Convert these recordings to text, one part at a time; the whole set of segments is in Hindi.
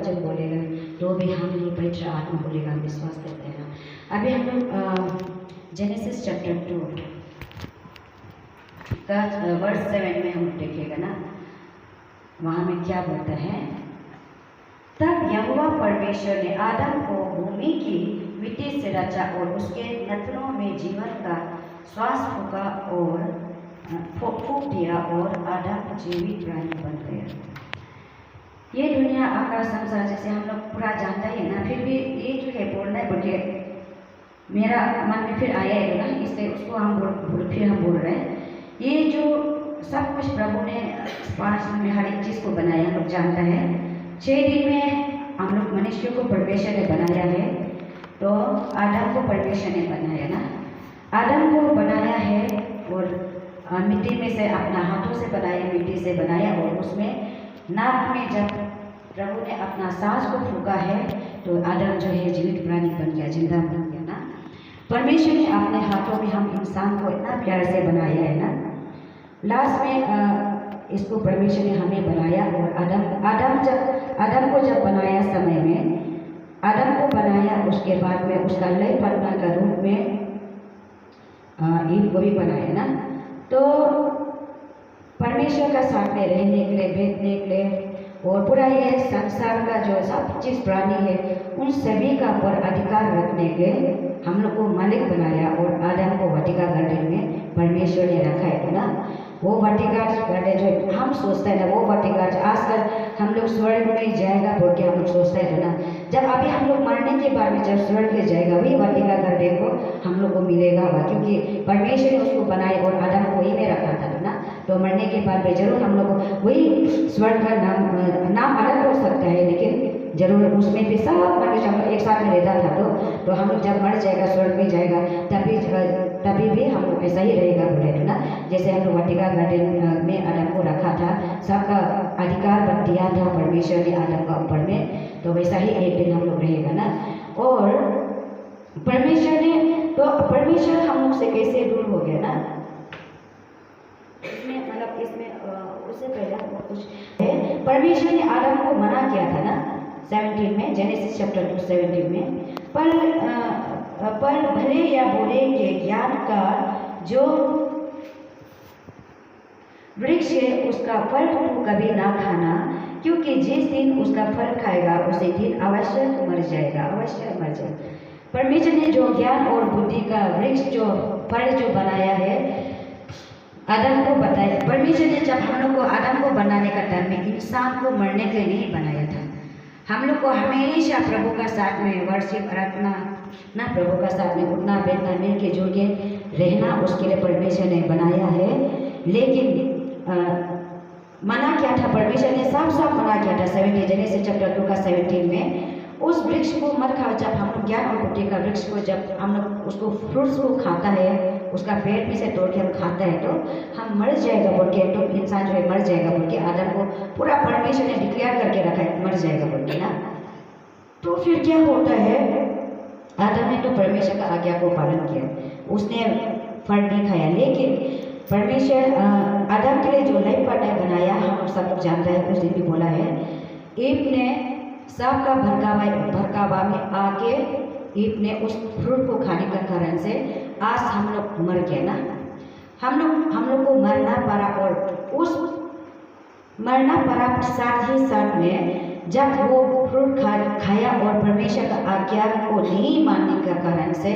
वचन बोलेगा तो भी हम ये पवित्र आत्मा बोलेगा, हम विश्वास करते हैं। अभी हम लोग जेनेसिस चैप्टर 2 का वर्स 7 में हम देखेगा ना, वहाँ में क्या बोलता है। तब यहोवा परमेश्वर ने आदम को भूमि की मिट्टी से रचा और उसके नथनों में जीवन का श्वास फूका और फूक दिया और आदम जीवित प्राणी बन गया। ये दुनिया आकाश संसार जैसे हम लोग पूरा जानता ही है ना, फिर भी ये जो है बोलना है बोलिए मेरा मन में फिर आया है ना, इससे उसको हम फिर हम बोल रहे हैं। ये जो सब कुछ प्रभु ने 5 दिन में हर एक चीज़ को बनाया, हम लोग जानता है। 6 दिन में हम लोग मनुष्य को परमेश्वर ने बनाया है, तो आदम को परमेश्वर ने बनाया ना, आदम को बनाया है और मिट्टी में से अपना हाथों से बनाया, मिट्टी से बनाया और उसमें नाक में जब प्रभु ने अपना सांस को फूका है तो आदम जो है जीवित प्राणी बन गया, जिंदा बन गया ना। परमेश्वर ने अपने हाथों में हम इंसान को इतना प्यार से बनाया है ना। लास्ट में इसको परमेश्वर ने हमें बनाया और आदम को जब बनाया समय में आदम को बनाया, उसके बाद में उसका लय पन्ना का रूप में ईव को भी बनाया ना। तो परमेश्वर का साथ में रहने के लिए, बैठने के लिए और पूरा ये संसार का जो सब चीज़ प्राणी है उन सभी का पर अधिकार रखने के हम लोग को मालिक बनाया और आदम को वाटिका गार्डन में परमेश्वर ने रखा है ना। वो वाटिका गार्डन जो हम सोचते हैं ना, वो वाटिका आजकल हम लोग स्वर्ग में जाएगा बोल के हम लोग सोचते हैं ना। जब अभी हम लोग मरने के बाद में जब स्वर्ग में जाएगा वही वाटिका गार्डन को हम लोग को मिलेगा, क्योंकि परमेश्वर ने उसको बनाए और आदम को वही में रखा था ना। तो मरने के बाद में जरूर हम लोग को वही स्वर्ग का नाम अलग हो सकता है, लेकिन जरूर उसमें भी सब मनुष्य हम लोग एक साथ में रहता था। तो हम लोग जब मर जाएगा स्वर्ग में जाएगा तभी भी हम लोग ऐसा ही रहेगा बोले ना। जैसे हम लोग वाटिका गार्डन में आदम को रखा था, सबका अधिकार दिया था परमेश्वर ने आदम का ऊपर में, तो वैसा ही एक दिन हम लोग रहेगा ना। और परमेश्वर ने तो परमेश्वर हम लोग से कैसे दूर हो गया ना, इसमें मतलब इसमें उससे पहले कुछ है। परमेश्वर ने आदम को मना किया था ना 17 में, जेनेसिस चैप्टर 2 17 में, पर भले या बुरे के ज्ञान का जो वृक्ष है उसका फल तू कभी ना खाना, क्योंकि जिस दिन उसका फल खाएगा उसी दिन अवश्य मर जाएगा, अवश्य मर जाएगा। परमेश्वर ने जो ज्ञान और बुद्धि का वृक्ष जो फल जो बनाया है आदम को बताया। परमेश्वर ने जब हम लोग को आदम को बनाने का टाइम में इंसान को मरने के लिए नहीं बनाया था। हम लोग को हमेशा प्रभु का साथ में वर्शिप रखना ना, प्रभु का साथ में उठना बैठना मिल के जुड़ के रहना, उसके लिए परमेश्वर ने बनाया है। लेकिन मना क्या था, परमेश्वर ने साफ साफ मना किया था 17 जेनेसिस चैप्टर 2 का 17 में, उस वृक्ष को मत खाओ। जब हम लोग ज्ञान और बुद्धि का वृक्ष को जब हम लोग उसको फ्रूट्स को खाता है, उसका पेड़ में से तोड़ के हम खाता है तो हम मर जाएगा बोल के, तो इंसान जो है मर जाएगा बोल के आदम को पूरा परमेश्वर ने डिक्लेयर करके रखा है मर जाएगा बोल के ना। तो फिर क्या होता है, आदम ने तो परमेश्वर का आज्ञा को पालन किया, उसने फल नहीं खाया। लेकिन परमेश्वर आदम के लिए जो लाइफ पार्टनर बनाया हम लोग सब लोग जानते हैं, उस दिन भी बोला है ईव ने सबका भड़कावा में आके ईव ने उस फ्रूट को खाने का कारण से आज हम लोग मर गए ना। हम लोग को मरना पड़ा और उस मरना पड़ा साथ ही साथ में जब वो फ्रूट खाया और परमेश्वर का आज्ञा को नहीं मानने का कारण से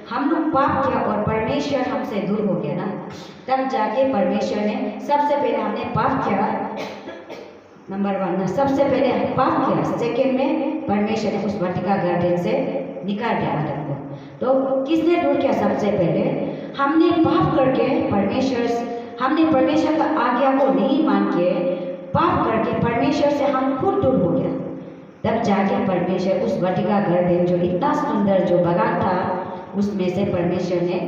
हम लोग पाप किया और परमेश्वर हमसे दूर हो गया ना। तब जाके परमेश्वर ने सबसे पहले हमने पाप किया, नंबर 1 ना, सबसे पहले पाप किया। सेकेंड में परमेश्वर ने उस वाटिका गार्डन से निकाल दिया आदम को। तो किसने दूर किया? सबसे पहले हमने पाप करके हमने परमेश्वर का आज्ञा को नहीं मान के पाप करके परमेश्वर से हम खुद दूर हो गया। तब जाके परमेश्वर उस वाटिका गार्डन जो इतना सुंदर जो बगान था उसमें से परमेश्वर ने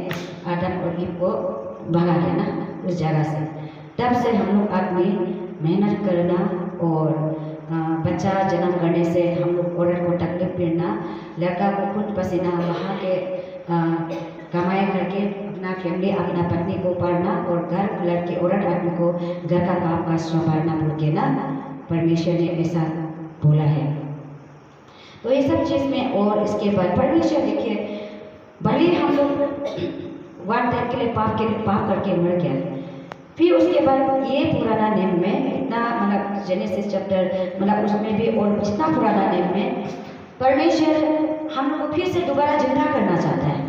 आदम और ईव को भगा दिया ना उस जगह से। तब से हम लोग आदमी मेहनत करना और बच्चा जन्म करने से हम लोग औरत को तकलीफ देना, लड़का को खुद पसीना वहाँ के कमाई करके अपना फैमिली अपना पत्नी को पालना और घर लड़के औरत आदमी को घर का काम काज संभालना बोल के ना परमेश्वर ने ऐसा बोला है। सब चीज़ में, और इसके बाद परमेश्वर देखिए, भले हम लोग वन टाइम के लिए पाप करके मर गया, फिर उसके बाद ये पुराना नियम में इतना, मतलब जेनेसिस चैप्टर, मतलब उसमें भी और इतना पुराना नियम में परमेश्वर हम लोग को फिर से दोबारा जिंदा करना चाहता है।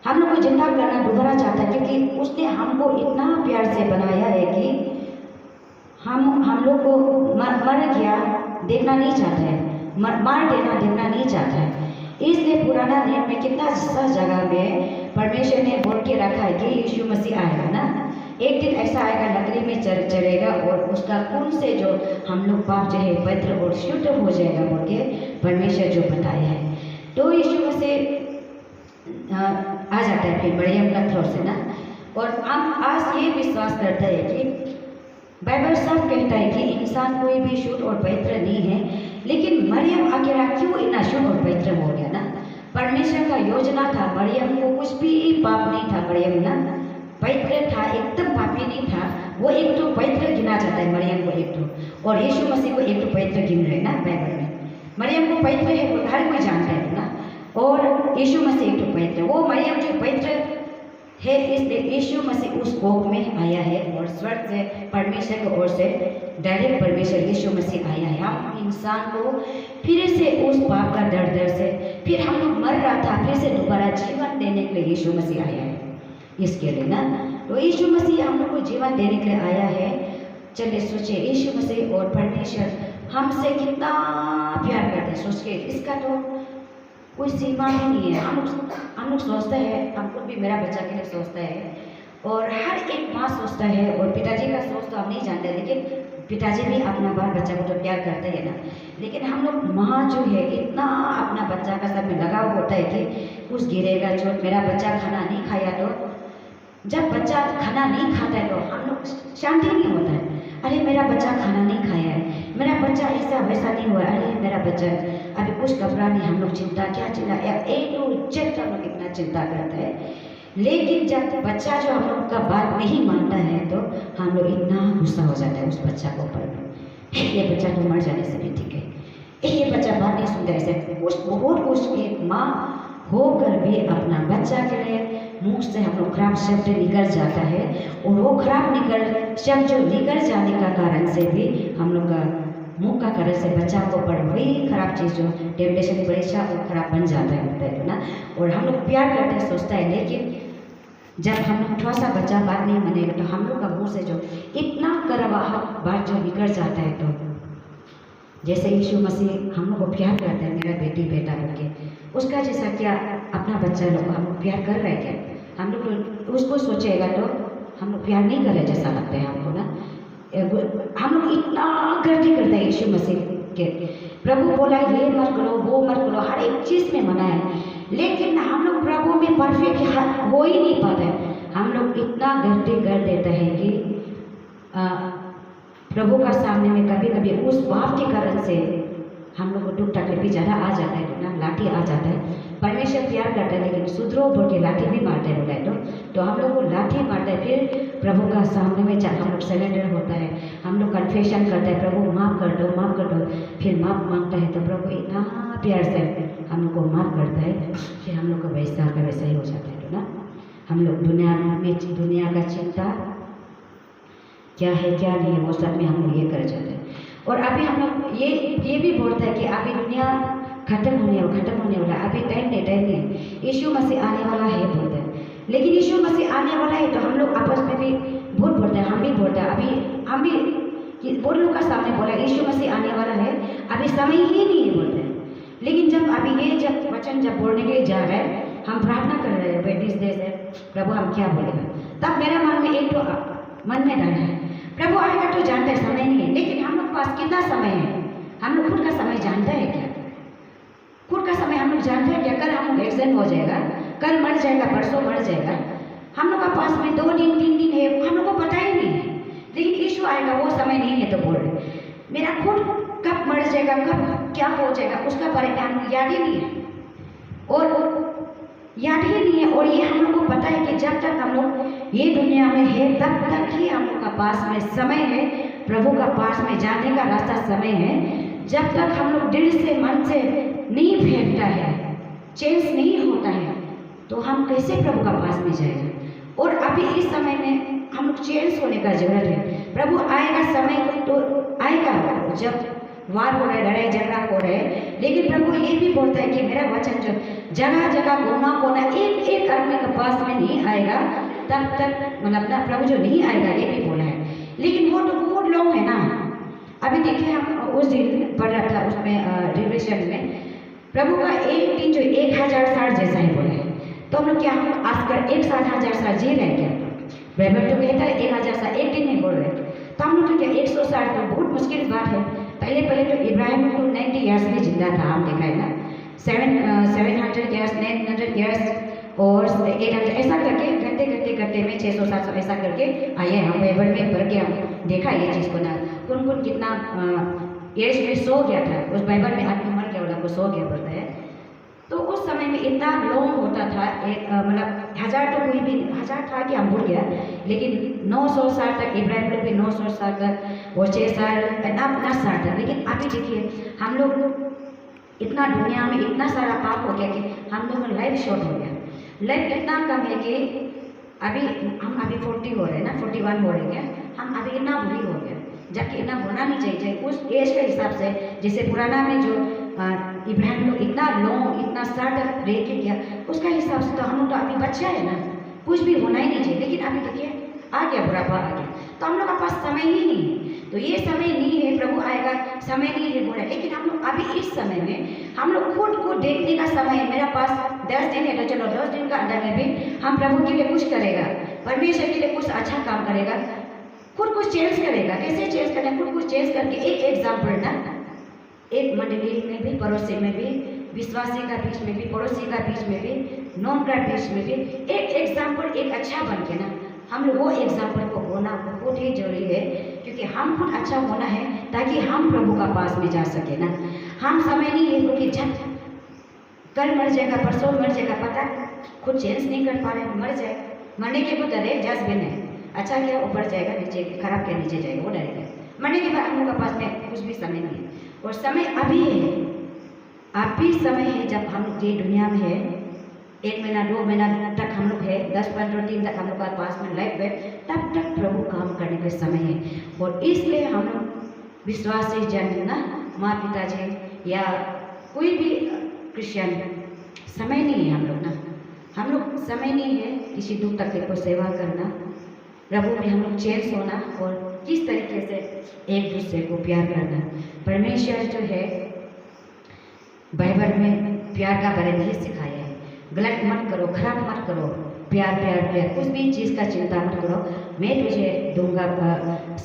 हम लोग को जिंदा करना दोबारा चाहता है, क्योंकि उसने हमको इतना प्यार से बनाया है कि हम लोग को मर गया देखना नहीं चाहता है, मार देना देखना नहीं चाहता है। इसलिए पुराना नियम में कितना सा जगह में परमेश्वर ने बोल के रखा है कि यीशु मसीह आएगा ना, एक दिन ऐसा आएगा, लकड़ी में चढ़ेगा और उसका खून से जो हम लोग पाप जो है पवित्र और शुद्ध हो जाएगा बोल के परमेश्वर जो बताया है। तो यीशु मसीह आ जाता है फिर मरियम का थ्रो से ना। और हम आज ये विश्वास करते हैं कि बाइबल सब कहता है कि इंसान कोई भी शुद्ध और पवित्र नहीं है, लेकिन मरियम अकेला क्यों इतना शुद्ध और पवित्र हो गया ना। परमेश्वर का योजना था, मरियम को कुछ भी पाप नहीं था, मरियम ना पवित्र था, एकदम पापी नहीं था। वो एक तो पवित्र गिना जाता है मरियम को एक तो, और यीशु मसीह को एक तो पवित्र गिन रहे ना बाइबल में। मरियम को पवित्र है वो हर कोई जानता है ना, और यीशु मसीह एक तो पवित्र, वो मरियम जो पवित्र है, इसलिए यीशु मसीह उस कोख में आया है और स्वर्ग से परमेश्वर की ओर से डायरेक्ट परमेश्वर यीशु मसीह आया है। हम इंसान को फिर से उस पाप का दर्द से, फिर हम लोग मर रहा था, फिर से दोबारा जीवन देने के लिए यीशु मसीह आया है इसके लिए ना। तो यीशु मसीह हम लोग को जीवन देने के लिए आया है। चलिए सोचिए, यीशु मसीह और परमेश्वर हमसे कितना प्यार करते हैं, सोच के इसका तो कोई सीमा ही नहीं है। हम लोग सोचते हैं, हम खुद भी मेरा बच्चा के लिए सोचता है, और हर एक माँ सोचता है, और पिताजी का सोच तो हम नहीं जानते, लेकिन पिताजी भी अपना बाल बच्चा को तो प्यार करते हैं ना। लेकिन हम लोग माँ जो है इतना अपना बच्चा का सब में लगाव होता है कि कुछ गिरेगा चोट, मेरा बच्चा खाना नहीं खाया तो, जब बच्चा खाना नहीं खाता है तो हम लोग शांति नहीं होता है, अरे मेरा बच्चा खाना नहीं खाया है, मेरा बच्चा ऐसा वैसा नहीं हुआ, अरे मेरा बच्चा अभी कुछ घबरा नहीं, हम लोग चिंता क्या चिंता, ए टू जेड हम लोग इतना चिंता करते हैं। लेकिन जब बच्चा जो हम लोग का बात नहीं मानता है तो हम लोग इतना गुस्सा हो जाता है उस बच्चा को ऊपर में, ये बच्चा तो मर जाने से भी ठीक है, ये बच्चा बात नहीं सुनता, ऐसे बहुत कुछ एक माँ होकर भी अपना बच्चा के लिए मुंह से हम लोग खराब शब्द निकल जाता है, और वो खराब शब्द जो निकल जाने का कारण से भी हम लोग का मुंह का कारण से बच्चा को पर वही खराब चीज़ जो टेम्पटेशन परीक्षा वो खराब बन जाता है ना। और हम लोग प्यार करते हैं, सोचता है, लेकिन जब हम लोग थोड़ा सा बच्चा बात नहीं मानेगा तो हम लोग का मुँह से जो इतना करवाहट बात जो निकल जाता है, तो जैसे यीशु मसीह हम लोग को प्यार करते हैं, मेरा बेटी बेटा बोल के, उसका जैसा क्या अपना बच्चा लोग हम लोग प्यार कर रहे हैं क्या? हम लोग उसको सोचेगा तो हम लोग प्यार नहीं कर रहे जैसा लगता है हमको ना। हम लोग इतना गलती करते हैं यीशु मसीह के। प्रभु बोला ये मत करो, वो मत करो, हर एक चीज़ में मना है, लेकिन हम लोग प्रभु में परफेक्ट हो ही नहीं पाते। हम लोग इतना गलती कर देते हैं कि प्रभु का सामने में कभी कभी उस पाप के कारण से हम लोग को दुख तकलीफ भी ज़्यादा आ जाता है ना, लाठी आ जाता है। परमेश्वर प्यार करता है, लेकिन सुधरो बोल के लाठी भी मारते हैं बोला तो हम लोग को लाठी मारता है, फिर प्रभु का सामने में हम लोग सरेंडर होता है, हम लोग कन्फेशन करते हैं, प्रभु माफ़ कर दो, माफ़ कर दो, फिर माफ़ मांगता है तो प्रभु इतना प्यार से हम लोग को माफ़ करता है, फिर हम लोग को वैसा का वैसा ही हो जाता है तो ना। हम लोग दुनिया का चिंता क्या है क्या नहीं है वो सब में हम लोग ये कर जाते हैं। और अभी हम लोग ये भी बोलते हैं कि अभी दुनिया खत्म होने वाला, अभी टाइम नहीं, यीशु मसीह आने वाला है बोलते हैं। लेकिन यीशु मसीह आने वाला है तो हम लोग आपस में भी बहुत बोलते हैं, हम भी बोलते हैं, अभी हम भी वो लोग का सामने बोला यीशु मसीह आने वाला है, अभी समय ही नहीं है बोलते हैं। लेकिन जब वचन जब बोलने के लिए जा रहे हैं, हम प्रार्थना कर रहे हैं बेटी से, प्रभु हम क्या बोलेगा, तब मेरा मन में एक तो मन में डर है, प्रभु आएगा तो जानते हैं समय नहीं है, लेकिन हम लोग पास कितना समय है? हम लोग खुद का समय जानते हैं क्या? खुद का समय हम लोग जानते हैं क्या? कल हम लोग एक्सीडेंट हो जाएगा, कल मर जाएगा, परसों मर जाएगा, हम लोग का पास में 2 दिन 3 दिन है, हम लोग को पता ही नहीं है। लेकिन यीशु आएगा वो समय नहीं है तो बोल रहे मेरा खुद कब मर जाएगा, कब क्या हो जाएगा उसका बारे में हमको याद ही नहीं है, और ये हम लोग को पता है कि जब तक हम लोग ये दुनिया में है तब तक ही हम लोग का पास में समय है, प्रभु का पास में जाने का रास्ता समय है। जब तक हम लोग दिल से मन से नहीं फेंकता है, चेंज नहीं होता है, तो हम कैसे प्रभु का पास में जाएंगे। और अभी इस समय में हम लोग चेंज होने का जरूरत है। प्रभु आएगा, समय तो आएगा जब वार हो रहा है, लड़ाई झगड़ा हो रहा है, लेकिन प्रभु ये भी बोलता है कि मेरा वचन जो जगह जगह कोना कोना एक एक आदमी के पास में नहीं आएगा तब तक, मतलब ना प्रभु जो नहीं आएगा ये भी बोला है। लेकिन वो तो बहुत लोग है ना। अभी देखिए हम उस दिन पढ़ रहा था उसमें रिविजन में प्रभु का एक दिन जो 1000 साल जैसा ही बोला है। तो हम लोग क्या हम आजकल 1000 साल जी रहे हैं क्या? बाइबल तो कहता है 1000 साल एक दिन नहीं बोल रहे। तो हम लोग तो क्या 100 साल तो बहुत मुश्किल बात है। पहले तो इब्राहिम तो 90 ईयर्स में जिंदा था, हम देखा है ना। 700 ईयर्स, 900 ईयर्स और 800 ऐसा करके करते में 600 700 ऐसा करके आए। हम बाइबल में पढ़ के हम देखा ये चीज़ को ना, कौन कौन कितना एज में सो गया था। उस बाइबल में आदमी मर गया वाला को सो गया बोलता है। तो उस समय में इतना लॉन्ग होता था, एक मतलब 1000 तो कोई भी 1000 था कि हम भूल गया, लेकिन 900 साल तक इब्राहिम लोग भी 900 साल तक और 6 साल इतना साल तक। लेकिन अभी देखिए हम लोग इतना दुनिया में इतना सारा पाप हो गया कि हम लोगों का लाइफ शॉर्ट हो गया। लाइफ इतना कम है कि हम अभी 40 हो रहे हैं ना, 41 हो रहे हैं, हम अभी इतना बुरी हो गया, जबकि इतना होना नहीं चाहिए। उस एज के हिसाब से जैसे पुराना में जो इब्राहिम लोग इतना लॉन्ग इतना साल तक रह के गया, उसका हिसाब से तो हम लोग तो अभी बच्चा है ना, कुछ भी होना ही नहीं चाहिए। लेकिन अभी देखिए आ गया, बुढ़ापा आ गया, तो हम लोग के पास समय ही नहीं है। तो ये समय नहीं है, प्रभु आएगा, समय नहीं है बोला। लेकिन हम लोग अभी इस समय में हम लोग खुद को देखने का समय है। मेरा पास 10 दिन है, तो चलो 10 दिन का अंदर में भी हम प्रभु के लिए कुछ करेगा, परमेश्वर के लिए कुछ अच्छा काम करेगा, खुद कुछ चेंज करेगा। कैसे चेंज करना? खुद कुछ चेंज करके एक एग्जाम्पल ना, एक मंडली में भी, पड़ोसी में भी, विश्वासी का बीच में भी, पड़ोसी का बीच में भी, नॉन का बीच में भी एक एग्जाम्पल, एक अच्छा बन के ना हम लोग वो एग्जाम्पल को होना बहुत ही जरूरी है। क्योंकि हम खुद अच्छा होना है ताकि हम प्रभु का पास में जा सके ना। हम समय नहीं है क्योंकि जब कल मर जाएगा, परसों मर जाएगा, पता खुद चेंज नहीं कर पा रहे, मर जाए, मरने के वो डरे डस्टबिन है, अच्छा क्या ऊपर जाएगा, नीचे खराब क्या नीचे जाएगा, वो डरेगा। मरने के बाद हम लोग के पास में कुछ भी समय नहीं है। और समय अभी है, अभी समय है जब हम ये दुनिया में है। 1 महीना 2 महीना तक हम लोग है, 10-15 दिन तक हम लोग के पास में लाइफ है, तब तक प्रभु काम करने का समय है। और इसलिए हम लोग विश्वासी जन ना, माँ पिताजी या कोई भी क्रिश्चियन, समय नहीं है हम लोग समय नहीं है किसी दुख तकलीफ को सेवा करना, प्रभु में हम लोग चेंज होना और किस तरीके से एक दूसरे को प्यार करना। परमेश्वर जो है बाइबल में प्यार का बारे में ही सिखाया है। गलत मत करो, खराब मत करो, प्यार प्यार प्यार, कुछ भी चीज़ का चिंता मत करो, मैं तुझे दूंगा,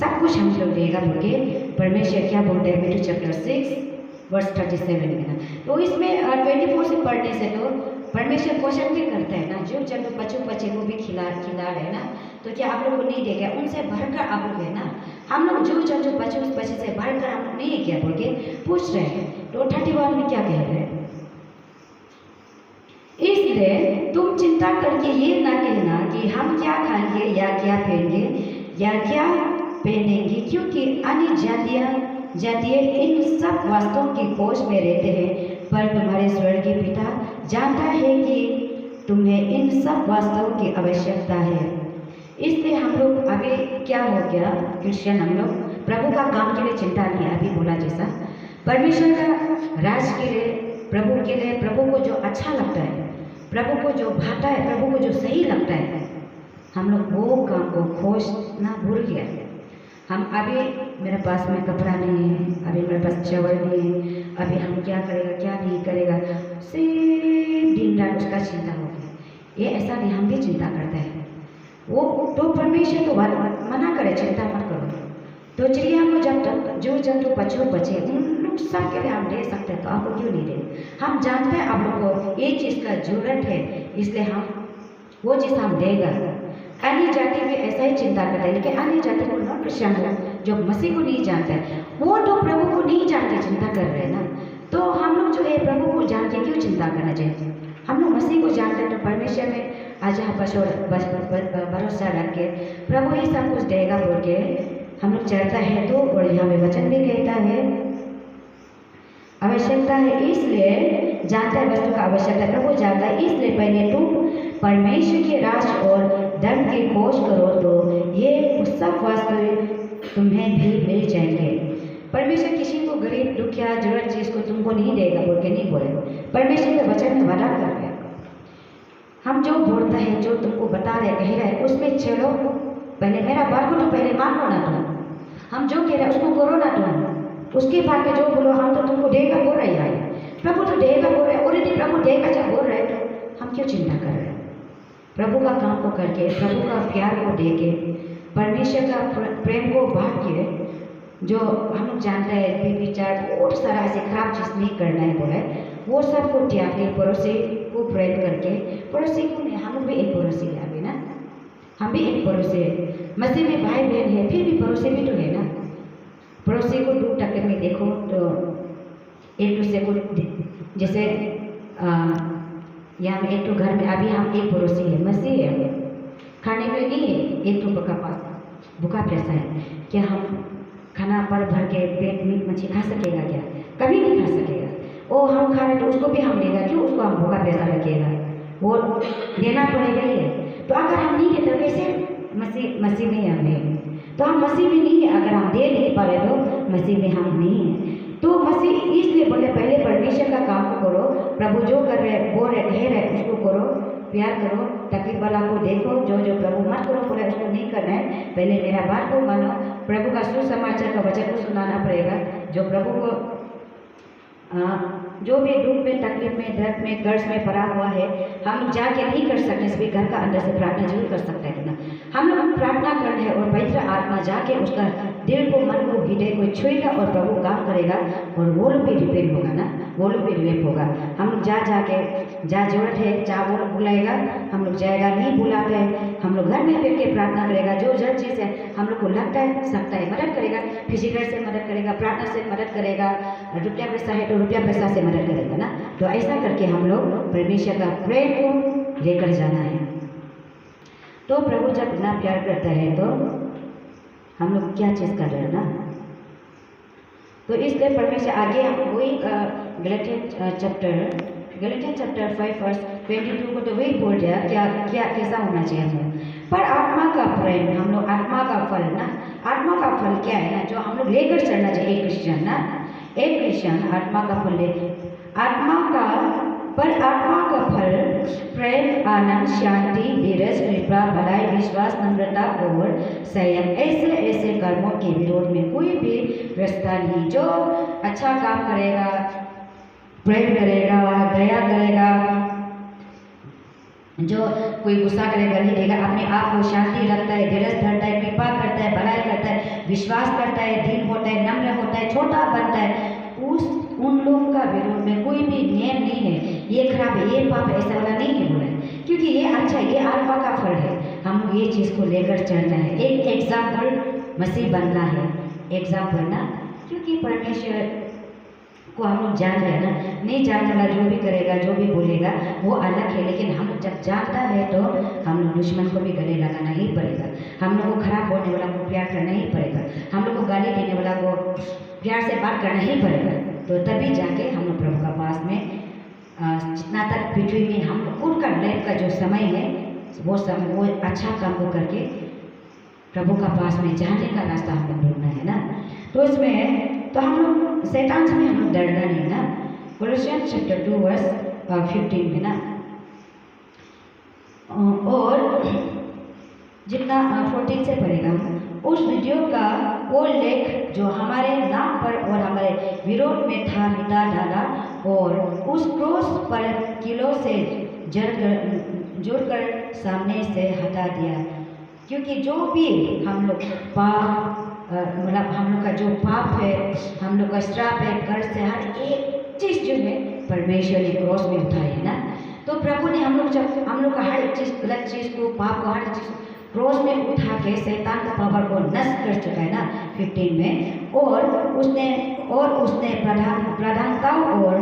सब कुछ हम लोग देगा बोल के परमेश्वर क्या बोलते हैं। मैथ्यू चैप्टर 6 वर्स 37 में ना। तो इसमें 24 से पढ़ने से तो परमेश्वर क्वेश्चन भी करता है ना, जो जब पशु पक्षी को भी खिला रहे ना, तो क्या आप लोग को नहीं देगा? उनसे भरकर आप लोग है ना, हम लोग जो पशु पक्षी से भरकर हम लोग नहीं है क्या बोल के पूछ रहे हैं। तो 31 में क्या कह रहे हैं? इसलिए तुम चिंता करके ये ना कहना कि हम क्या खाएंगे या क्या पहनेंगे या क्या पहनेंगे, क्योंकि अन्य जातीय इन सब वस्तुओं की खोज में रहते हैं, पर तुम्हारे स्वर्गीय पिता जानता है कि तुम्हें इन सब वस्तुओं की आवश्यकता है। इसलिए हम लोग अभी क्या हो गया, क्रिश्चियन हम लोग प्रभु का काम के लिए चिंता नहीं, अभी बोला जैसा परमेश्वर का राज के लिए, प्रभु के लिए, प्रभु को जो अच्छा लगता है, प्रभु को जो भाता है, प्रभु को जो सही लगता है, हम लोग वो काम को खोजना भूल गया। हम अभी मेरे पास में कपड़ा नहीं है, अभी मेरे पास चावल नहीं है, अभी हम क्या करेगा क्या नहीं करेगा, सिर्फ दिन रात उसका चिंता हो गया। ये ऐसा नहीं, हम भी चिंता करते हैं। वो तो परमेश्वर तो मना करे चिंता मत करो। तो चिड़िया को जब तक जो जंतु पशु बचे उन लोग सब के लिए हम दे सकते हैं, तो आपको क्यों नहीं दे? हम जानते हैं आप लोग को ये चीज़ का जरूरत है, इसलिए हम वो चीज़ हम देगा। अन्य जाति भी ऐसा ही चिंता करता है, लेकिन अन्य जाति को नॉन क्रिश्चियन जो मसीह को नहीं जानते वो तो प्रभु को नहीं जानते चिंता कर रहे हैं ना। तो हम लोग जो है प्रभु को जान के क्यों चिंता करना चाहिए? हम लोग मसीह को जानते हैं तो परमेश्वर में आज भरोसा रख के प्रभु ही सब कुछ देगा बोल के हम लोग चलता है। तो और यहाँ में वचन भी कहता है आवश्यकता है, इसलिए जानता है वस्तु का आवश्यकता है, प्रभु जानता है, इसलिए पहले तुम परमेश्वर के राज्य और धर्म की खोज करो तो ये सब वस्तु तुम्हें भी मिल जाएंगे। परमेश्वर किसी को गरीब दुखिया जरूरत चीज को तुमको नहीं देगा बोल के नहीं बोले। परमेश्वर के वचन में वादा कर रहे हैं, हम जो बोलता है जो तुमको बता रहे कह रहे हैं उसमें चलो। पहले मेरा बात को तो पहले मानो ना तुम, हम जो कह रहे हैं उसको करो ना तुम, उसके बाद में जो बोलो हम तो तुमको देगा बोल रहे हैं, प्रभु तो देगा बोल रहे हैं, और यदि प्रभु देगा जब बोल रहे हैं तो हम क्यों चिंता कर रहे हैं। प्रभु का काम को करके, प्रभु का प्यार को दे के, परमेश्वर का प्रेम को बांट के, जो हम लोग जानते हैं विचार बहुत सारा ऐसे खराब चीज़ नहीं करना है बोले, वो सब को त्याग के पड़ोसी को प्रेम करके, पड़ोसी को नहीं, हम लोग भी एक पड़ोसी है अभी ना, हम भी एक पड़ोसी है, मसीह में भाई बहन है, फिर भी पड़ोसी भी तो है ना। पड़ोसी को दुख टक्कर में देखो तो एक दूसरे को, जैसे यहाँ में एक तो घर में अभी हम एक पड़ोसी है, मसीह है, खाने के लिए नहीं है, एक तो पका पास भूखा प्यासा है, क्या हम खाना पर भर के पेट मीट मछली खा सकेगा क्या? कभी नहीं खा सकेगा। ओ हम खा रहे तो उसको भी हम देगा, क्यों उसको हम भूखा प्यासा रखेगा, वो देना पड़ेगा ही है। तो अगर हम नहीं है तो कैसे मसीह में हम है, तो हम मसीह में नहीं है, अगर हम दे नहीं पा रहे तो मसीह में हम नहीं है। तो मसीह इसलिए बोले पहले परमेश्वर का काम करो, प्रभु जो कर रहे बोल रहे कह रहे उसको करो, प्यार करो, तकलीफ वाला को देखो, जो जो प्रभु मत करो बोले उसको नहीं करना है, पहले मेरा बात को मानो, प्रभु का सुसमाचार का वचन को सुनाना पड़ेगा। जो प्रभु को जो भी दुख में, तकलीफ में, दर्द में, कर्ज में पड़ा हुआ है, हम लोग जाके नहीं कर सकते, इसलिए घर का अंदर से प्रार्थना जरूर कर सकते हैं ना। हम लोग प्रार्थना करना है और पवित्र आत्मा जाके उसका दिल को, मन को, हृदय को छुएगा और प्रभु काम करेगा और वो लोग भी रिपेयर होगा ना, वो लोग भी रिपेयर होगा। हम लोग जाके जहाँ जरूरत है जहाँ वो बुलाएगा हम लोग जाएगा, नहीं बुलाते हैं हम लोग घर में बैठ के प्रार्थना करेगा। जो जब चीज़ है हम लोग को लगता है सकता है मदद करेगा, फिजिकल से मदद करेगा, प्रार्थना से मदद करेगा, रुपया पैसा है तो रुपया पैसा से मदद करेगा ना। तो ऐसा करके हम लोग परमेश्वर का प्रेम को लेकर जाना है। तो प्रभु जब इतना प्यार करता है तो हम लोग क्या चीज़ कर रहे हैं ना। तो इसलिए परमेश्वर आगे हम वही गलातियन चैप्टर 5 वर्स 22 को तो वही बोल दिया क्या कैसा होना चाहिए हमें। पर आत्मा का प्रेम, हम लोग आत्मा का फल ना, आत्मा का फल क्या है ना, जो हम लोग लेकर चलना चाहिए एक क्रिश्चियन ना, एक क्रिश्चियन आत्मा का फल ले, आत्मा का फल प्रेम, आनंद, शांति, धीरज, कृपा, भलाई, विश्वास, नम्रता और संयम, ऐसे कर्मों के विरोध में कोई भी रास्ता नहीं। जो अच्छा काम करेगा, प्रेम करेगा, दया करेगा, जो कोई गुस्सा करेगा नहीं देगा, अपने आप को शांति रखता है, धीरज धरता है, कृपा करता है, भलाई करता है, विश्वास करता है, दीन होता है, नम्र होता है, छोटा बनता है, उन लोगों का विरोध में कोई भी नियम नहीं है। ये खराब है, ये पाप है, ऐसा वाला नहीं है बोला, क्योंकि ये अच्छा है, ये आत्मा का फल है। हम ये चीज़ को लेकर चलना है। एक एग्जाम्पल मसीह बनना है, एग्जाम्पल ना, क्योंकि परमेश्वर को हम लोग जान रहे हैं ना, नहीं जानने वाला जो भी करेगा, जो भी बोलेगा वो अलग है, लेकिन हम जब जानता है तो हम लोग दुश्मन को भी गले लगाना ही पड़ेगा, हम लोग को खराब बोलने वाला को प्यार करना ही पड़ेगा, हम लोग को गाली देने वाला को प्यार से बात करना ही पड़ेगा। तो तभी जाके हम लोग प्रभु का पास में जितना तक पृथ्वी में हम लोग उनका लाइफ का जो समय है वो समय, वो अच्छा काम को करके प्रभु का पास में जाने का रास्ता हम लोग ढूंढना है ना। तो इसमें तो हम लोग शैतान से हम लोग डरना नहीं ना। कोलोसियंस चैप्टर 2 वर्स 15 में ना, और जितना 14 से पढ़ेगा, उस वीडियो का वो लेख जो हमारे नाम पर और हमारे विरोध में था मिटा डाला, और उस क्रोस पर किलो से जोड़कर सामने से हटा दिया, क्योंकि जो भी हम लोग पाप, मतलब हम लोग का जो पाप है, हम लोग का श्राप है, कर्ज से हर एक चीज़ जो है परमेश्वर ने क्रॉस में उठाई है ना। तो प्रभु ने हम लोग जब हम लोग का हर एक चीज़, गलत चीज़ को, पाप को, हर चीज़ क्रॉस में उठा के शैतान का पावर को नष्ट कर चुका है ना 15 में, और उसने प्रधानताओं और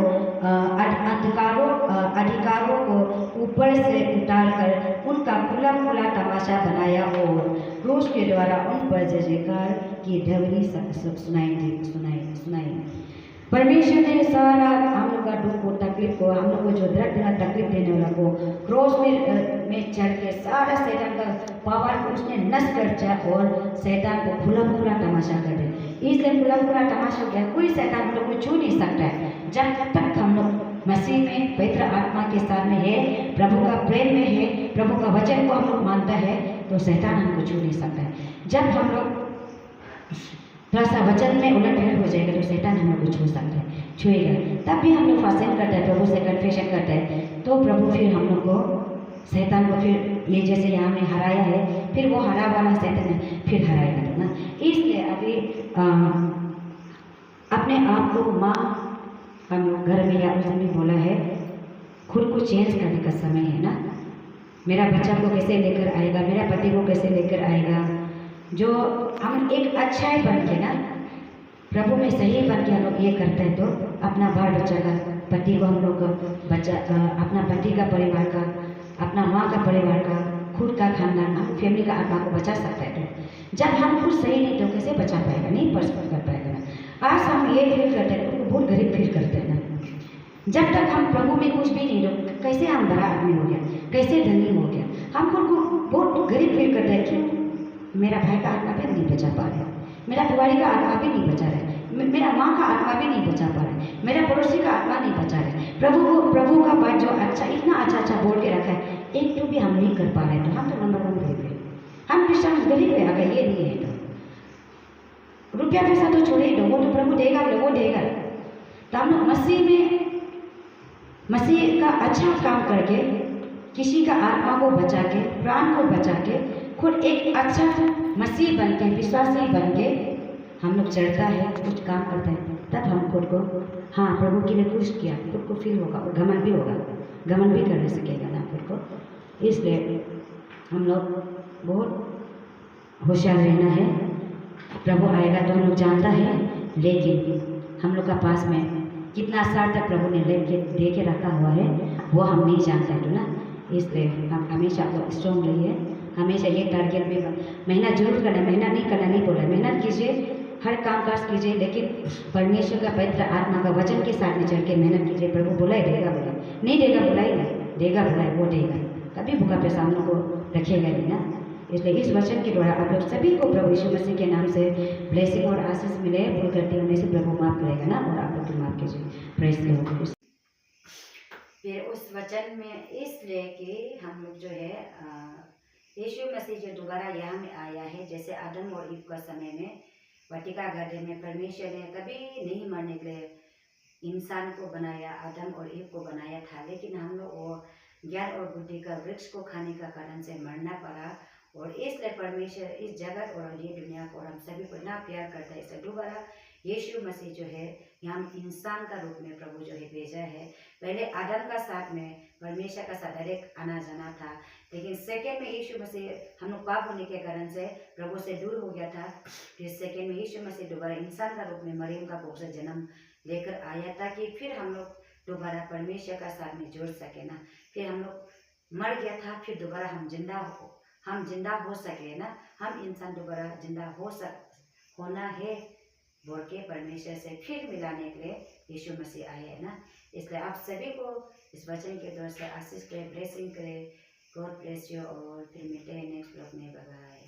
अधिकारों को ऊपर से उतारकर उनका खुला तमाशा बनाया, और क्रूस के द्वारा उन पर जयकार की ध्वनि सुनाई। परमेश्वर ने सारा हम लोग का दुख को, तकलीफ को, हम लोग को जो दर्द देना, तकलीफ देने वाला को क्रॉस में चढ़ के सारा शैतान का पावर को उसने नष्ट कर दिया और शैतान को खुला खुला तमाशा कर दिया। इसलिए खुला खुला तमाशा क्या, कोई शैतान हम लोग को छू नहीं सकता है जब तक हम लोग मसीह में पवित्र आत्मा के साथ में है, प्रभु का प्रेम में है, प्रभु का वचन को हम लोग मानता है, तो शैतान हमको छू नहीं सकता है। जब हम लोग थोड़ा सा वचन में उलटफेर हो जाएगा तो शैतान हम लोग को छू सकता है, छुएगा। तब भी हम लोग फास्टिंग करते हैं, प्रभु से कन्फेशन करते हैं, तो प्रभु फिर हम लोग को शैतान को फिर ये जैसे यहाँ में हराया है, फिर वो हरा वाला शैतान है फिर हराएगा तो ना। इसलिए अभी अपने आप को माँ, हम लोग घर में या उसने भी बोला है, खुद को चेंज करने का समय है ना। मेरा बच्चा को कैसे लेकर आएगा, मेरा पति को कैसे लेकर आएगा, जो हम एक अच्छा बन के ना प्रभु में सही बन के हम लोग ये करते हैं, तो अपना बाल बच्चा का, पति को हम लोग बच्चा अपना पति का परिवार का, अपना माँ का परिवार का, खुद का खानदान, हम फैमिली का आत्मा को बचा सकते हैं। तो जब हम खुद सही नहीं तो कैसे बचा पाएगा, नहीं पर्सनल कर पाएगा ना। आज हम ये फील करते हैं तो बहुत गरीब फील करते हैं ना। जब तक हम प्रभु में कुछ भी नहीं हो, कैसे हम बड़ा आदमी हो गया, कैसे धनी हो गया, हम खुद को बहुत गरीब फील करते हैं। क्यों? मेरा भाई का आत्मा भी नहीं बचा पा रहे, मेरा कुंवारी का आत्मा भी नहीं बचा रहे, मेरा माँ का आत्मा भी नहीं बचा पा रहे, मेरा पड़ोसी का आत्मा नहीं बचा रहे। प्रभु का बात जो अच्छा, इतना अच्छा बोल के रखा है, एक तो भी हम नहीं कर पा रहे, तो हम तो नंबर 1 गरीब है। हम क्रिश्चियन गरीब है, अगर ये नहीं है तो रुपया पैसा तो छोड़े दो, वो तो प्रभु देगा, वो देगा। तो हम लोग मसीह का अच्छा काम करके, किसी का आत्मा को बचा के, प्राण को बचा के, खुद एक अच्छा मसीह बन के, विश्वासी बन के हम लोग चढ़ता है, कुछ काम करता है, तब हम खुद को हाँ प्रभु के लिए कुछ किया, खुद को फील होगा और घमंड भी होगा, घमंड भी करने सकेगा ना खुद को। इसलिए हम लोग बहुत होशियार रहना है। प्रभु आएगा तो हम लोग जानता है, लेकिन हम लोग का पास में कितना साल तक प्रभु ने दे के रखा हुआ है वो हम नहीं जानते हैं ना। इसलिए हम हमेशा तो स्ट्रॉन्ग रहिए, हमेशा ये टारगेट में मेहनत जरूर करना, मेहनत नहीं करना नहीं बोला, मेहनत कीजिए, हर काम काज कीजिए, लेकिन परमेश्वर का पवित्र आत्मा का वचन के साथ में चल के मेहनत कीजिए। प्रभु बोला ही देगा, बोला नहीं देगा, बोला ही नहीं देगा, बोला है वो देगा, कभी भूखा पैसा हम लोग को रखेगा नहीं ना। इसलिए इस वचन के द्वारा आप लोग सभी को प्रभु यीशु मसीह के नाम से ब्लेसिंग और आशीष मिले। भूल गलती होने से प्रभु माफ करेगा ना, और आप लोग भी माफ कीजिए। Praise the. फिर उस वचन में इसलिए कि हम लोग जो है यीशु मसीह जो दोबारा यहाँ में आया है, जैसे आदम और ईव का समय में वाटिका गार्डन में परमेश्वर ने कभी नहीं मरने के लिए इंसान को बनाया, आदम और ईव को बनाया था, लेकिन हम लोग वो ज्ञान और बुद्धि का वृक्ष को खाने का कारण से मरना पड़ा। और इसलिए परमेश्वर इस जगत और ये दुनिया को और हम सभी को इतना प्यार करता है, इसलिए दोबारा यीशु मसीह जो है यहाँ इंसान का रूप में प्रभु जो है भेजा है। पहले आदम का साथ में परमेश्वर का साथ डायरेक्ट आना जाना था, लेकिन सेकेंड में यीशु मसीह हम लोग पाप होने के कारण से प्रभु से दूर हो गया था। फिर सेकेंड में यीशु मसीह दोबारा इंसान का रूप में मरियम का कोख से जन्म लेकर आया, ताकि फिर हम लोग दोबारा परमेश्वर का साथ में जुड़ सके ना। फिर हम लोग मर गया था, फिर दोबारा हम जिंदा हो सके ना, हम इंसान दोबारा जिंदा होना है बोल के परमेश्वर से फिर मिलाने के लिए यीशु मसीह आए है ना। इसलिए आप सभी को इस वचन के द्वारा से आशीष करे, ब्लेसिंग करे। गॉड ब्लेस यू, और फिर मिलते हैं नेक्स्ट ब्लॉग में। Bye bye.